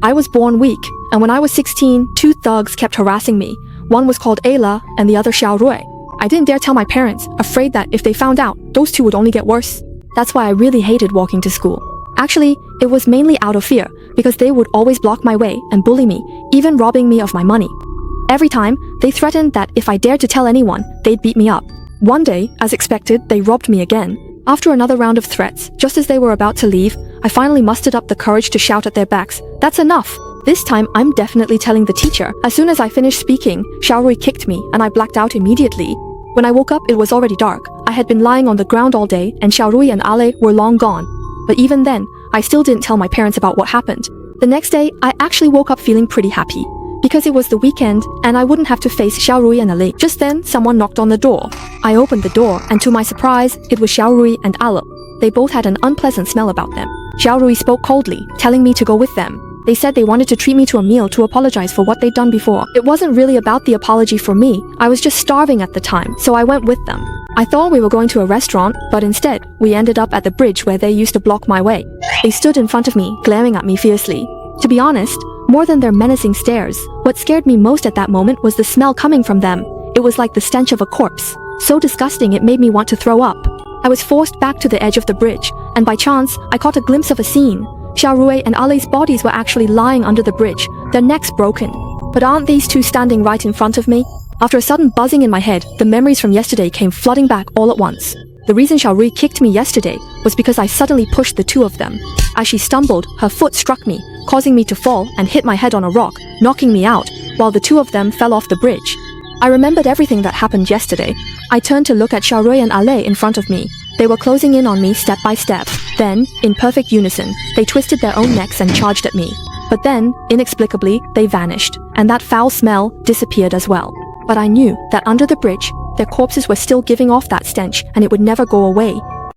I was born weak, and when I was 16, two thugs kept harassing me. One was called Ayla, and the other Xiao Rui. I didn't dare tell my parents, afraid that if they found out, those two would only get worse. That's why I really hated walking to school. Actually, it was mainly out of fear, because they would always block my way and bully me, even robbing me of my money. Every time, they threatened that if I dared to tell anyone, they'd beat me up. One day, as expected, they robbed me again. After another round of threats, just as they were about to leave, I finally mustered up the courage to shout at their backs, "That's enough! This time, I'm definitely telling the teacher." As soon as I finished speaking, Xiao Rui kicked me, and I blacked out immediately. When I woke up, it was already dark. I had been lying on the ground all day, and Xiao Rui and Ale were long gone. But even then, I still didn't tell my parents about what happened. The next day, I actually woke up feeling pretty happy, because it was the weekend, and I wouldn't have to face Xiao Rui and Ale. Just then, someone knocked on the door. I opened the door, and to my surprise, it was Xiao Rui and Ale. They both had an unpleasant smell about them. Xiao Rui spoke coldly, telling me to go with them. They said they wanted to treat me to a meal to apologize for what they'd done before. It wasn't really about the apology for me. I was just starving at the time, so I went with them. I thought we were going to a restaurant, but instead, we ended up at the bridge where they used to block my way. They stood in front of me, glaring at me fiercely. To be honest, more than their menacing stares, what scared me most at that moment was the smell coming from them. It was like the stench of a corpse. So disgusting it made me want to throw up. I was forced back to the edge of the bridge, and by chance, I caught a glimpse of a scene. Xiao Rui and Ale's bodies were actually lying under the bridge, their necks broken. But aren't these two standing right in front of me? After a sudden buzzing in my head, the memories from yesterday came flooding back all at once. The reason Xiao Rui kicked me yesterday was because I suddenly pushed the two of them. As she stumbled, her foot struck me, causing me to fall and hit my head on a rock, knocking me out, while the two of them fell off the bridge. I remembered everything that happened yesterday. I turned to look at Xiao Rui and Ale in front of me. They were closing in on me step by step. Then, in perfect unison, they twisted their own necks and charged at me. But then, inexplicably, they vanished, and that foul smell disappeared as well. But I knew that under the bridge, their corpses were still giving off that stench, and it would never go away,